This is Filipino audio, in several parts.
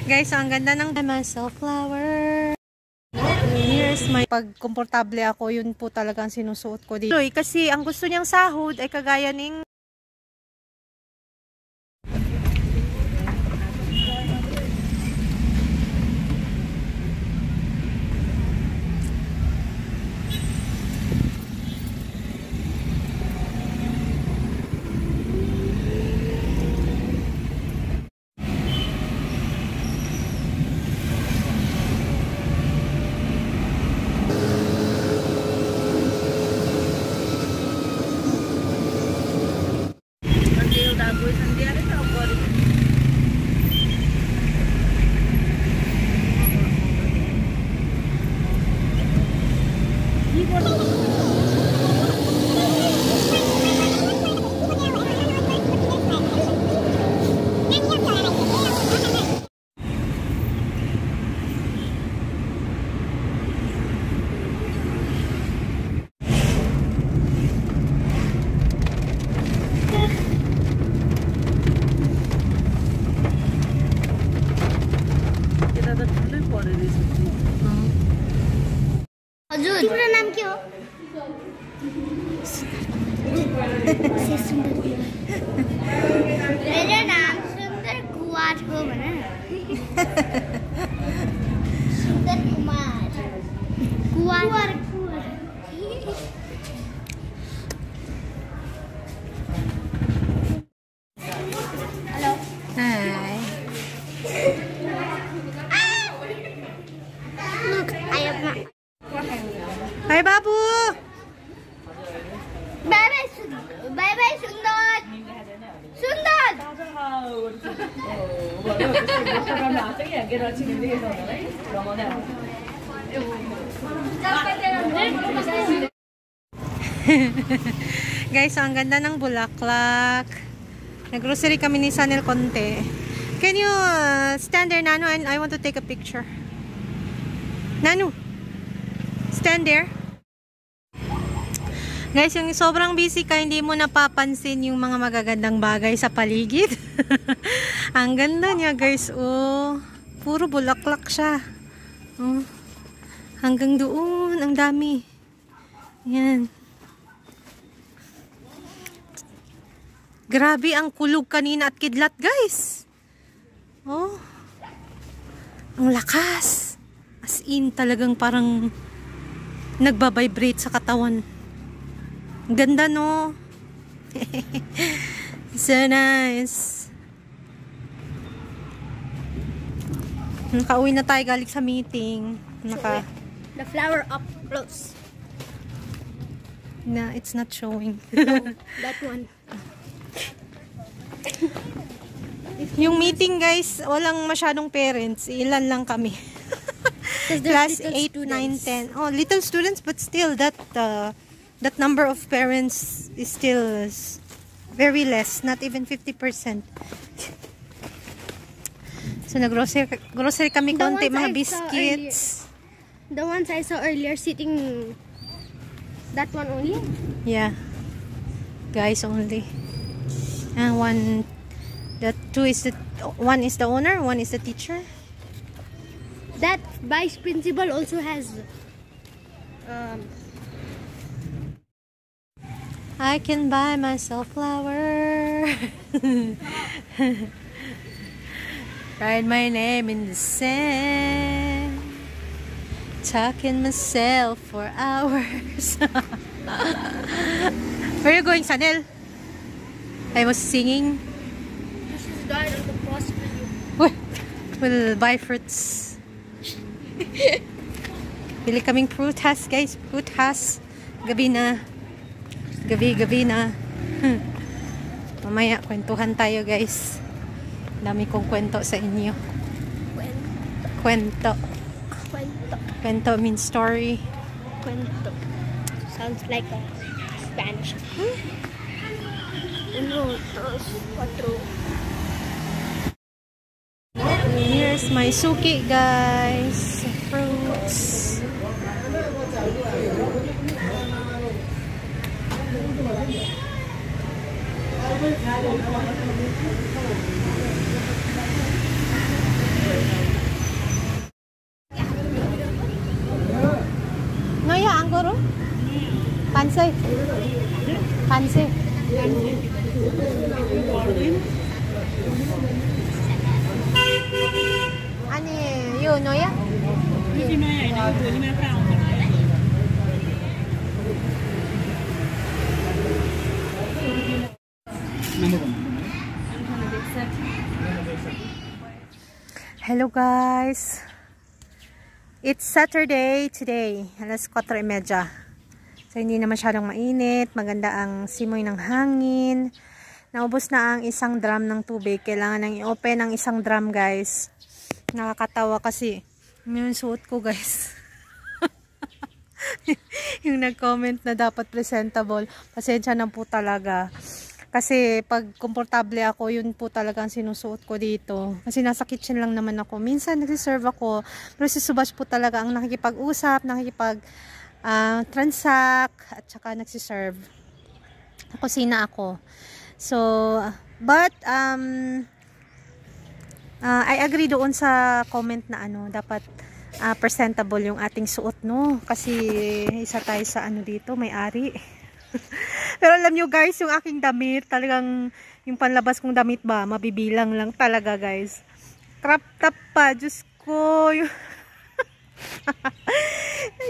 Guys, so ang ganda ng myself flower. Here's my pag komportable ako, yun po talagang sinusuot ko dito. Kasi ang gusto niyang sahod ay kagaya ning तुम्हारा नाम क्या हो? मेरा नाम सुंदर कुमार हो बना। Sundar Kumar Kumar hello hi. Look, I have my Hi, Babu! bye bye Sundar. Sundar. Guys, so ang ganda ng bulaklak. Nag-grocery kami ni Sanel konti. Can you stand there, Nano? And I want to take a picture. Nano, stand there. Guys, yung sobrang busy ka, hindi mo napapansin yung mga magagandang bagay sa paligid. Ang ganda niya, guys. Oh, puro bulaklak siya. Oh, hanggang doon, ang dami. Yan. Grabe ang kulog kanina at kidlat, guys. Oh, ang lakas. As in, talagang parang nagbabibrate sa katawan. Ganda, no? So nice. Nakauwi na tayo galing sa meeting. The flower up close. No, it's not showing. No, that one. Yung meeting, guys, walang masyadong parents. Ilan lang kami. Class 8, 9, 10. Oh, little students, but still that number of parents is still very less, not even 50%. So nag-grocery kami konti, mga biscuits. The ones I saw earlier sitting, that one only? Yeah. Guys only. And one is the owner, one is the teacher. That vice principal also has I can buy myself flower. Write my name in the sand. Talking myself for hours. Where are you going, Sanel? I was singing. this is died on the post video. We'll buy fruits. Bili kaming prutas, guys. Prutas. Gabi na. Gabi na. Mamaya, kwentuhan tayo, guys. Dami kong kwento sa inyo. Kwento. Kwento means story. Cuento. Sounds like a Spanish. Uno, dos, cuatro. Here's my suki, guys. Fruits. Hanse. Ano yun, Noya? Hello guys. It's Saturday today. Alas 4:30. So hindi na masyadong mainit. Maganda ang simoy ng hangin. Naubos na ang isang drum ng tubig. Kailangan nang i-open ang isang drum guys. Nakakatawa kasi yung suot ko guys. Yung nag-comment na dapat presentable. Pasensya na po talaga. Kasi pag komportable ako, yun po talaga ang sinusuot ko dito. Kasi nasa kitchen lang naman ako. Minsan nagsiserve ako. Pero si Subash po talaga ang nakikipag-usap, transact, at saka nagsiserve. Kusina ako. So, but, I agree doon sa comment na dapat presentable yung ating suot, no? Kasi isa tayo sa dito, may-ari. Pero alam nyo guys, yung aking damit, talagang yung panlabas kong damit ba, mabibilang lang talaga guys. Crop top pa, Diyos ko.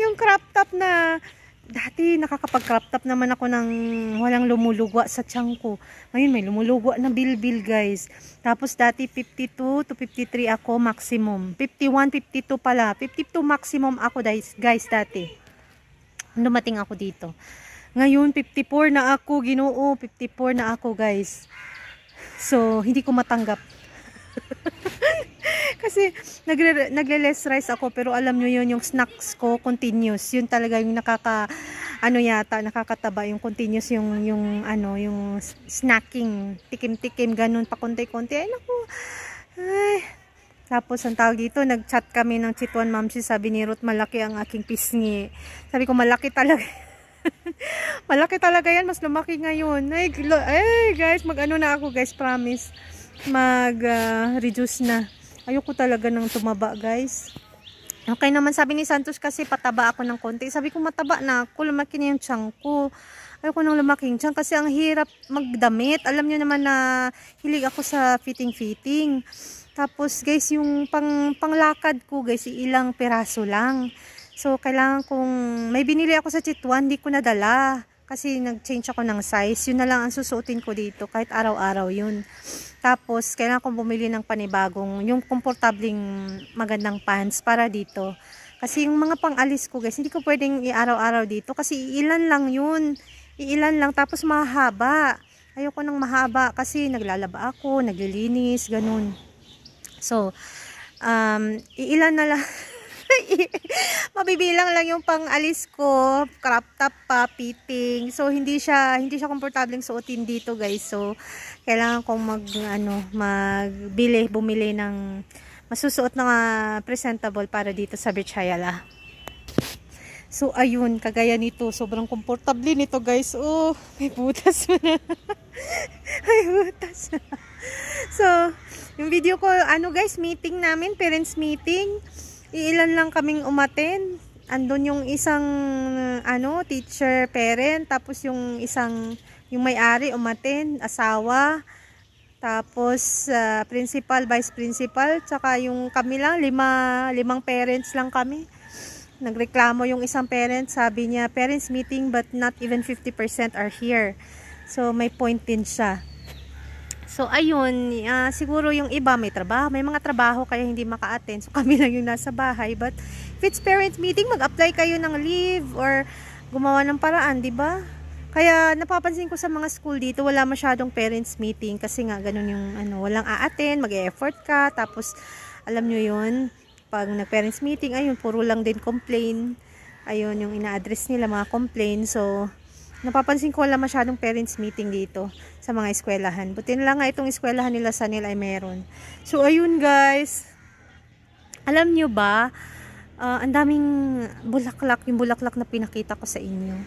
Yung crop top na, dati nakakapag-crop top naman ako ng walang lumulugwa sa tiyan ko. Ngayon may lumulugwa na bilbil guys. Tapos dati 52 to 53 ako maximum. 51, 52 pala. 52 maximum ako guys dati. Dumating ako dito. Ngayon, 54 na ako, Ginoo. 54 na ako, guys. So, hindi ko matanggap. Kasi, nagle-less rice ako, pero alam nyo yun, yung snacks ko, continuous. Yun talaga yung nakakataba, yung continuous, yung snacking, tikim-tikim, ganun, pakunti-kunti. Ay, naku. Ay. Tapos, ang tawag dito, nag-chat kami ng Chituan Mamsi, sabi ni Ruth, malaki ang aking pisngi. Sabi ko, malaki talaga. Malaki talaga yan, mas lumaki ngayon. Ay guys, mag-ano na ako guys, promise. Mag-reduce na. Ayoko talaga ng tumaba guys. Okay naman, sabi ni Santos kasi pataba ako ng konti. Sabi ko mataba na ako, lumaki na yung tiyan ko. Ayoko nang lumaking tiyan kasi ang hirap magdamit. Alam niyo naman na hilig ako sa fitting. Tapos guys, yung panglakad ko guys, ilang peraso lang. So, kailangan kong, may binili ako sa Chituan, hindi ko nadala. Kasi nag-change ako ng size. Yun na lang ang susuotin ko dito, kahit araw-araw yun. Tapos, kailangan kong bumili ng panibagong, yung komportabling magandang pants para dito. Kasi yung mga pang-alis ko, guys, hindi ko pwedeng i-araw-araw dito. Kasi ilan lang yun. Ilan lang, tapos mahaba. Ayoko nang mahaba kasi naglalaba ako, naglilinis, ganun. So, ilan na lang. Mabibilang lang yung pang-alis ko, crop top pa, fitting. So hindi siya komportableng suotin dito, guys. So kailangan kong bumili ng masusuot na presentable para dito sa Berchayala. So ayun, kagaya nito, sobrang komportable nito, guys. Oh, may butas na. May butas na. So, yung video ko, guys, meeting namin, parents meeting. Ilan lang kaming umaten. Andun yung isang teacher, parent, tapos yung may-ari umaten, asawa, tapos principal, vice principal, tsaka yung kami lang, limang parents lang kami. Nagreklamo yung isang parent, sabi niya, parents meeting but not even 50% are here. So may point din siya. So, ayun, siguro yung iba may trabaho, may mga trabaho kaya hindi maka-attend. So, kami lang yung nasa bahay. But, if it's parent meeting, mag-apply kayo ng leave or gumawa ng paraan, di ba? Kaya, napapansin ko sa mga school dito, wala masyadong parents meeting kasi nga, ganun yung, walang a-attend, mag-e-effort ka. Tapos, alam nyo yun, pag nag-parents meeting, ayun, puro lang din complain. Ayun, yung ina-address nila, mga complain. So, napapansin ko wala masyadong parents meeting dito sa mga eskwelahan. Buti na lang nga itong eskwelahan nila sa nila ay meron. So, ayun guys. Alam nyo ba, ang daming bulaklak, yung bulaklak na pinakita ko sa inyo.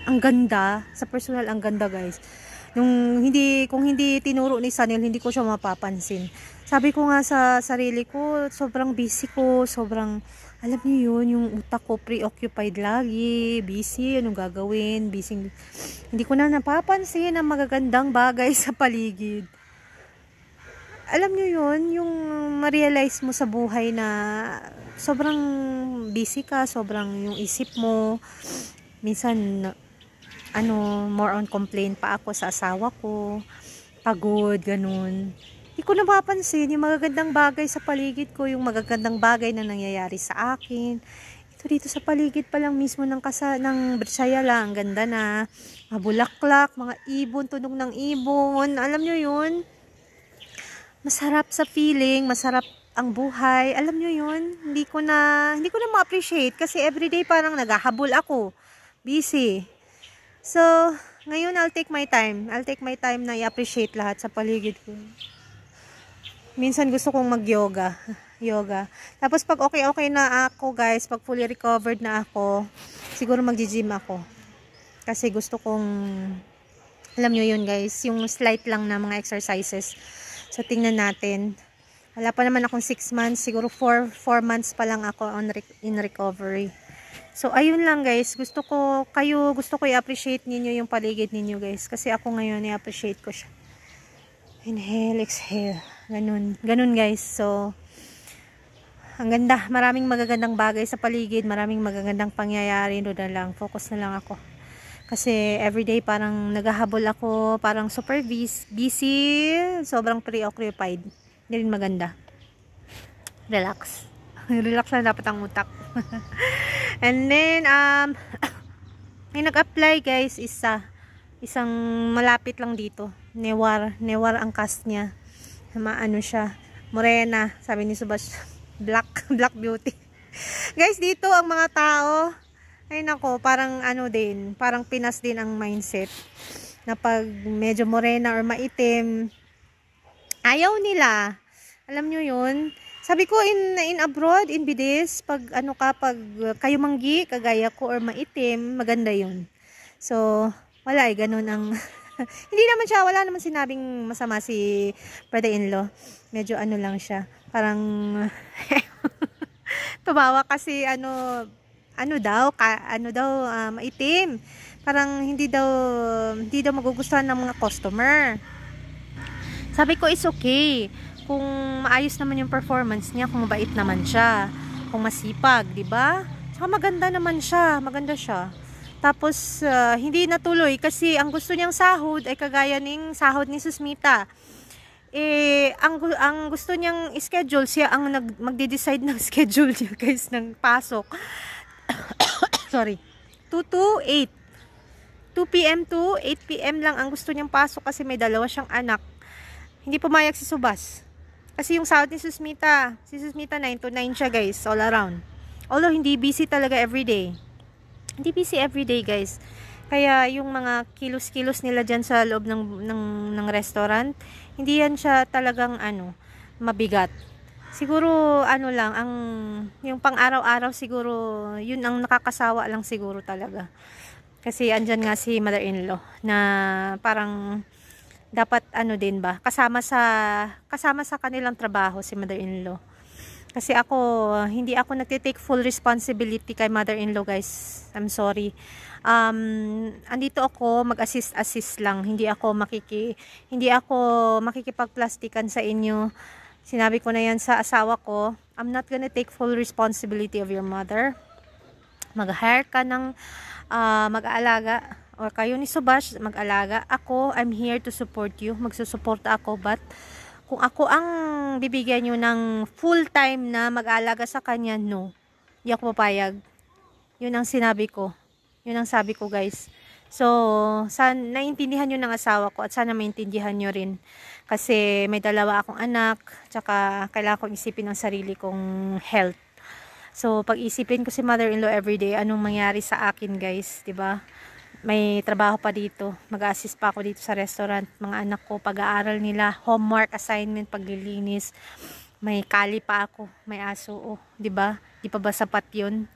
Ang ganda. Sa personal, ang ganda guys. Kung hindi tinuro ni Sanil, hindi ko siya mapapansin. Sabi ko nga sa sarili ko, sobrang busy ko, sobrang Alam niyo yun, yung utak ko preoccupied lagi, busy, anong gagawin, busy. Hindi ko na napapansin ang magagandang bagay sa paligid. Alam niyo yun, yung ma-realize mo sa buhay na sobrang busy ka, sobrang yung isip mo, minsan, more on complain pa ako sa asawa ko, pagod, ganun. Hindi ko napapansin yung magagandang bagay sa paligid ko, yung magagandang bagay na nangyayari sa akin. Ito dito sa paligid pa lang mismo ng Britsaya lang, ang ganda na. Mga bulaklak, mga ibon, tunog ng ibon. Alam nyo yun? Masarap sa feeling, masarap ang buhay. Alam nyo yun? Hindi ko na ma-appreciate kasi everyday parang naghahabol ako. Busy. So, ngayon I'll take my time. I'll take my time na i-appreciate lahat sa paligid ko. Minsan gusto kong mag-yoga. Tapos pag okay na ako guys, pag fully recovered na ako, siguro mag-gym ako. Kasi gusto kong, alam nyo yun guys, yung slight lang na mga exercises. So tingnan natin. Wala pa naman akong 6 months, siguro 4 months pa lang ako in recovery. So ayun lang guys, gusto ko i-appreciate ninyo yung paligid ninyo guys. Kasi ako ngayon i-appreciate ko siya. Inhale, exhale. Ganun guys. So, ang ganda. Maraming magagandang bagay sa paligid. Maraming magagandang pangyayari. Doon na lang. Focus na lang ako. Kasi everyday parang naghahabol ako. Parang super busy. Sobrang preoccupied. Hindi rin maganda. Relax. Relax na dapat ang utak. And then, may nag-apply guys isang malapit lang dito. Newar ang cast niya. Maano siya, morena, sabi ni Subas, black beauty. Guys, dito ang mga tao, ay nako, parang parang Pinas din ang mindset. Na pag medyo morena or maitim, ayaw nila. Alam nyo yun? Sabi ko in abroad, in Bidis, pag kayo manggi, kagaya ko or maitim, maganda yun. So, wala ganun ang hindi naman siya, wala naman sinabing masama si brother-in-law. Medyo lang siya. Parang tumawa kasi maitim. Parang hindi daw magugustuhan ng mga customer. Sabi ko, it's okay. Kung maayos naman yung performance niya, kung mabait naman siya, kung masipag, 'di ba? Saka maganda siya. Tapos, hindi natuloy kasi ang gusto niyang sahod ay kagaya ng sahod ni Susmita. Ang gusto niyang schedule, siya ang magde-decide ng schedule niya guys, ng pasok. Sorry. 2 to 8. 2 p.m. to 8 p.m. lang ang gusto niyang pasok kasi may dalawa siyang anak. Hindi pumayag si Subas. Kasi yung sahod ni Susmita, si Susmita 9 to 9 siya guys, all around. Although hindi busy talaga everyday. Hindi busy everyday guys. Kaya yung mga kilos-kilos nila dyan sa loob ng restaurant, hindi yan siya talagang mabigat. Siguro lang, yung pang araw-araw siguro, yun ang nakakasawa lang siguro talaga. Kasi andyan nga si mother-in-law na parang dapat din ba, kasama sa kanilang trabaho si mother-in-law. Kasi hindi ako nagtitake full responsibility kay mother-in-law guys. I'm sorry. Andito ako mag-assist lang. Hindi ako makikipagplastikan sa inyo. Sinabi ko na yan sa asawa ko. I'm not gonna take full responsibility of your mother. Mag-hire ka ng mag-aalaga. O kayo ni Subash, mag-alaga. I'm here to support you. Magsusuporta ako. But kung ako ang bibigyan nyo ng full time na mag-aalaga sa kanya, no. Hindi ako papayag. Yun ang sinabi ko. Yun ang sabi ko guys. So, naintindihan nyo ng asawa ko at sana maintindihan nyo rin. Kasi may dalawa akong anak, tsaka kailangan kong isipin ang sarili kong health. So, pag isipin ko si mother-in-law everyday, anong mangyari sa akin guys, 'di ba? May trabaho pa dito, mag-assist pa ako dito sa restaurant, mga anak ko, pag-aaral nila, homework, assignment, paglilinis, may kali pa ako, may aso, 'di ba? Di pa ba sapat 'yun?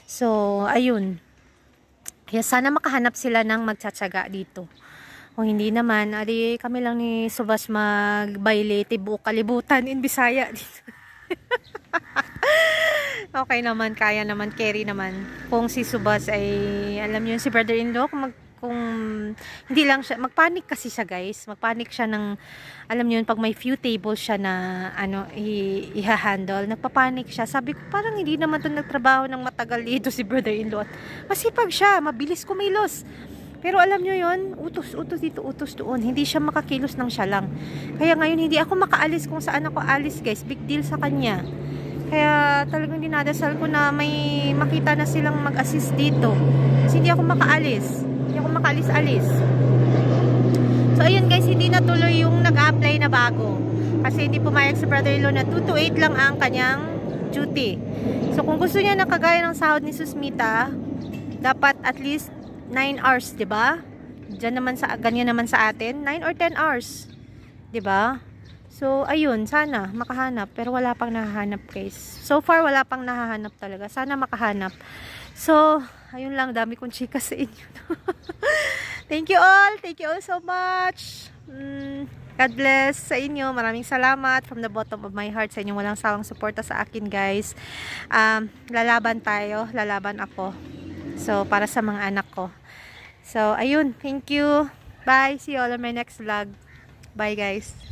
So, ayun. Kaya sana makahanap sila ng magtsatsaga dito. Kung hindi naman, kami lang ni Subas mag-bailete buo kalibutan in Bisaya dito. Okay naman, kaya naman, carry naman. Kung si Subas ay, alam niyo, si brother-in-law, kung hindi lang siya, magpanic kasi siya guys. Magpanic siya ng, alam niyo, pag may few tables siya na, i-handle, nagpapanik siya. Sabi ko, parang hindi naman to nagtrabaho ng matagal dito si brother-in-law. Masipag siya, mabilis kumilos. Pero alam nyo yun, utos dito, utos doon. Hindi siya makakilos ng siya lang. Kaya ngayon, hindi ako makaalis kung saan ako alis, guys. Big deal sa kanya. Kaya talagang dinadasal ko na may makita na silang mag-assist dito. Kasi hindi ako makaalis. Hindi ako makaalis-alis. So, ayun guys, hindi natuloy yung nag-apply na bago. Kasi hindi pumayag sa brother-in-law na 2 to 8 lang ang kanyang duty. So, kung gusto niya na kagaya ng sahod ni Susmita, dapat at least 9 hours, 'di ba? Diyan naman sa ganyan naman sa atin, 9 or 10 hours. 'Di ba? So, ayun, sana makahanap, pero wala pang nahahanap, guys. So far wala pang nahahanap talaga. Sana makahanap. So, ayun lang, dami kong chika sa inyo. Thank you all. Thank you all so much. God bless sa inyo. Maraming salamat from the bottom of my heart sa inyong walang sawang suporta sa akin, guys. Lalaban tayo, lalaban ako. So, para sa mga anak ko. So, ayun. Thank you. Bye. See you all on my next vlog. Bye, guys.